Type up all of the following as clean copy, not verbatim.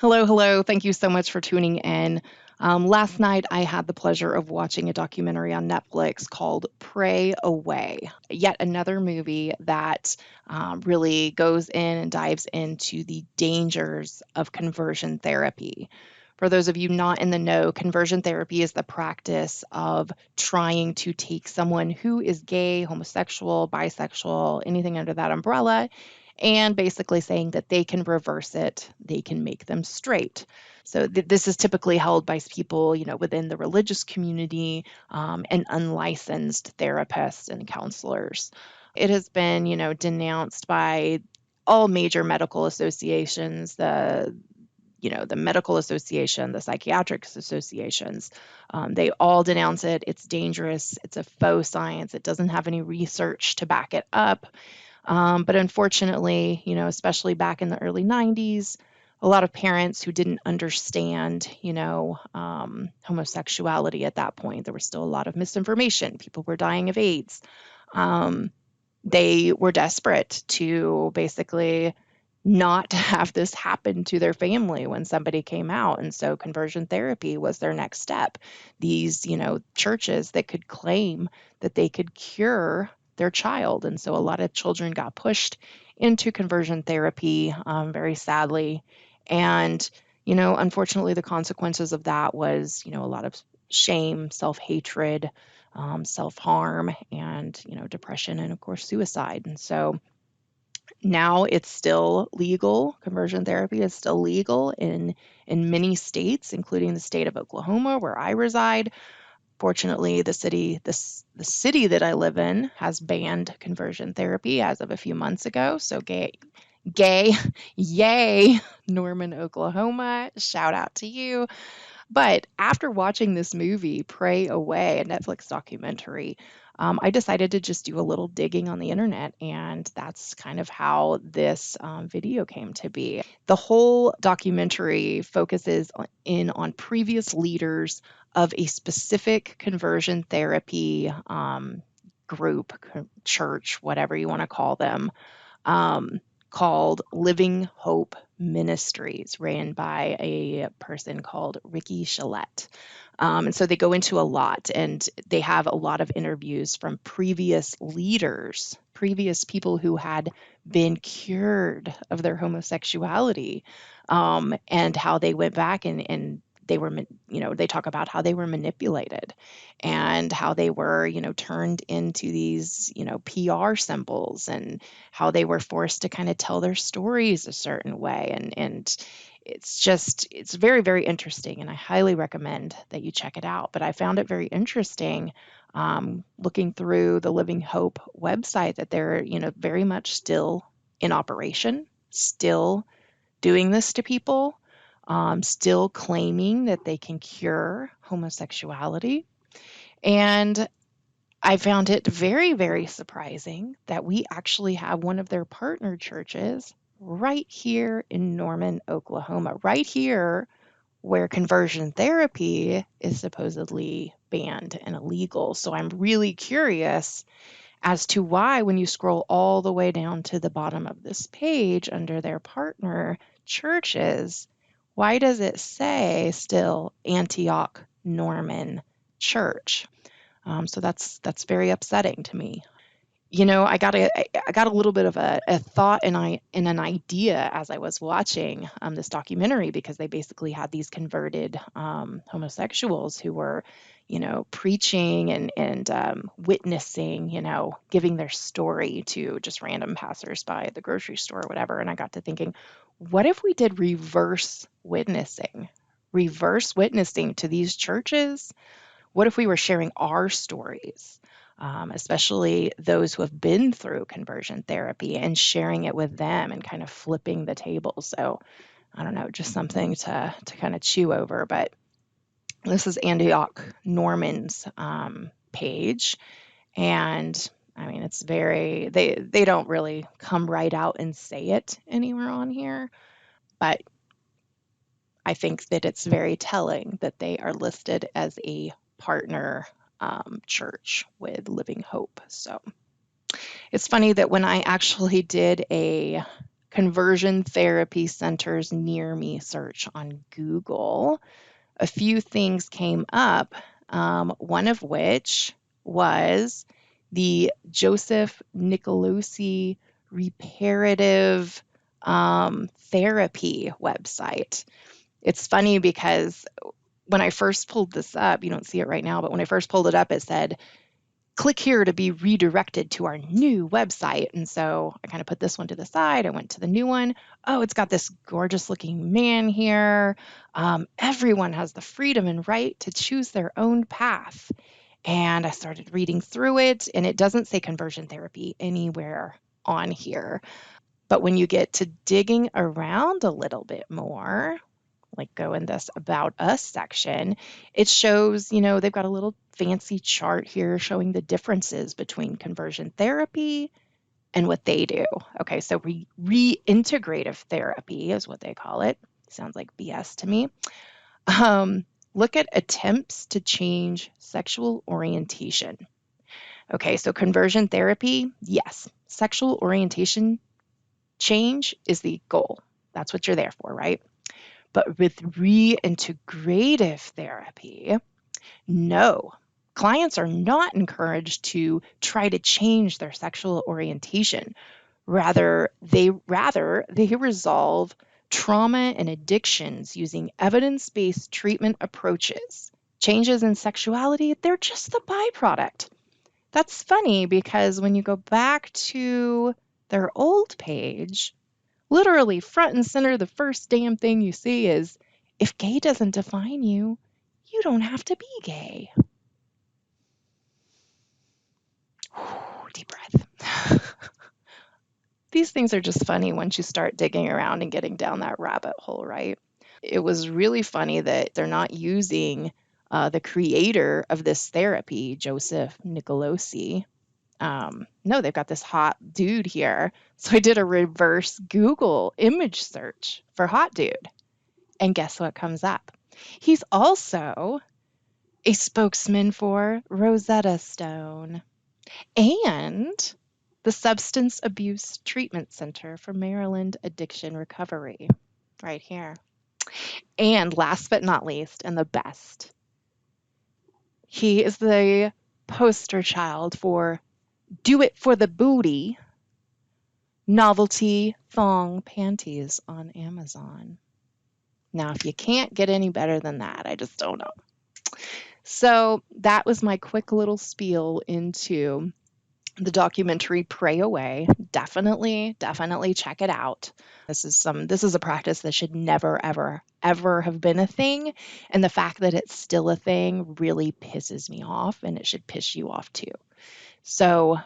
Hello, hello. Thank you so much for tuning in. Last night, I had the pleasure of watching a documentary on Netflix called Pray Away, yet another movie that really goes in and dives into the dangers of conversion therapy. For those of you not in the know, conversion therapy is the practice of trying to take someone who is gay, homosexual, bisexual, anything under that umbrella, and basically saying that they can reverse it, they can make them straight. So this is typically held by people, within the religious community, and unlicensed therapists and counselors. It has been, denounced by all major medical associations, the medical association, the psychiatric associations. They all denounce it. It's dangerous. It's a faux science. It doesn't have any research to back it up. But unfortunately, especially back in the early 90s, a lot of parents who didn't understand, homosexuality at that point, there was still a lot of misinformation. People were dying of AIDS. Um, they were desperate to basically not have this happen to their family when somebody came out. And so conversion therapy was their next step. These, churches that could claim that they could cure their child. And so a lot of children got pushed into conversion therapy, very sadly. And, unfortunately, the consequences of that was, a lot of shame, self hatred, self harm, and, depression, and of course, suicide. And so, now it's still legal. Conversion therapy is still legal in many states, including the state of Oklahoma, where I reside. Fortunately, the city that I live in has banned conversion therapy as of a few months ago. So gay, yay, Norman, Oklahoma. Shout out to you. But after watching this movie, Pray Away, a Netflix documentary, I decided to just do a little digging on the internet, and that's kind of how this video came to be. The whole documentary focuses in on previous leaders of a specific conversion therapy group, church, whatever you want to call them, called Living Hope Ministries, ran by a person called Ricky Gillette. And so they go into a lot and they have a lot of interviews from previous leaders, previous people who had been cured of their homosexuality, and how they went back and they were, they talk about how they were manipulated and how they were, turned into these, PR symbols, and how they were forced to kind of tell their stories a certain way. And it's very, very interesting. And I highly recommend that you check it out. But I found it very interesting, looking through the Living Hope website, that they're, very much still in operation, still doing this to people, still claiming that they can cure homosexuality. And I found it very, very surprising that we actually have one of their partner churches right here in Norman, Oklahoma, right here where conversion therapy is supposedly banned and illegal. So I'm really curious as to why, when you scroll all the way down to the bottom of this page under their partner churches, why does it say still Antioch Norman Church? So that's very upsetting to me. I got a little bit of a thought and an idea as I was watching this documentary, because they basically had these converted homosexuals who were, preaching and witnessing, giving their story to just random passersby at the grocery store or whatever. And I got to thinking, what if we did reverse witnessing? Reverse witnessing to these churches? What if we were sharing our stories, especially those who have been through conversion therapy, and sharing it with them and kind of flipping the table? So I don't know, just something to kind of chew over. But this is Antioch Norman's page, and I mean, it's very, they don't really come right out and say it anywhere on here, but I think that it's very telling that they are listed as a partner church with Living Hope. So it's funny that when I actually did a conversion therapy centers near me search on Google, a few things came up, one of which was the Joseph Nicolosi Reparative Therapy website. It's funny because when I first pulled this up, you don't see it right now, but when I first pulled it up, it said, click here to be redirected to our new website. And so I kind of put this one to the side. I went to the new one. Oh, it's got this gorgeous looking man here. Everyone has the freedom and right to choose their own path. And I started reading through it, and it doesn't say conversion therapy anywhere on here. But when you get to digging around a little bit more, like go in this About Us section, it shows, they've got a little fancy chart here showing the differences between conversion therapy and what they do. Okay, so reintegrative therapy is what they call it. Sounds like BS to me. Look at attempts to change sexual orientation. Okay, so conversion therapy, yes, sexual orientation change is the goal. That's what you're there for, right? But with reintegrative therapy, no, clients are not encouraged to try to change their sexual orientation. Rather, they resolve trauma and addictions using evidence-based treatment approaches. Changes in sexuality, they're just the byproduct. That's funny because when you go back to their old page, literally front and center, the first damn thing you see is, if gay doesn't define you, you don't have to be gay. Deep breath. These things are just funny once you start digging around and getting down that rabbit hole, right? It was really funny that they're not using the creator of this therapy, Joseph Nicolosi. No, they've got this hot dude here. So I did a reverse Google image search for hot dude. And guess what comes up? He's also a spokesman for Rosetta Stone and the Substance Abuse Treatment Center for Maryland Addiction Recovery, right here. And last but not least, and the best, he is the poster child for Do It for the Booty novelty thong panties on Amazon. Now, if you can't get any better than that, I just don't know. So that was my quick little spiel into the documentary Pray Away. Definitely check it out. This is a practice that should never, ever have been a thing. And the fact that it's still a thing really pisses me off, and it should piss you off too. So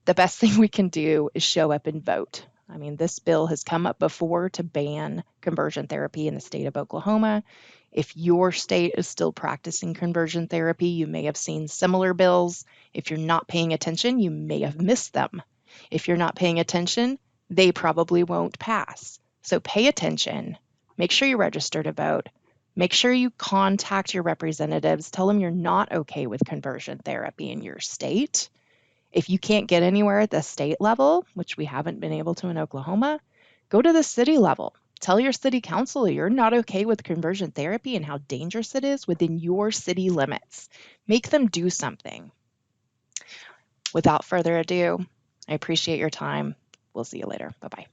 the best thing we can do is show up and vote. I mean, this bill has come up before to ban conversion therapy in the state of Oklahoma. If your state is still practicing conversion therapy, you may have seen similar bills. If you're not paying attention, you may have missed them. If you're not paying attention, they probably won't pass. So pay attention. Make sure you register to vote. Make sure you contact your representatives. Tell them you're not okay with conversion therapy in your state. If you can't get anywhere at the state level, which we haven't been able to in Oklahoma, go to the city level. Tell your city council you're not okay with conversion therapy and how dangerous it is within your city limits. Make them do something. Without further ado, I appreciate your time. We'll see you later. Bye-bye.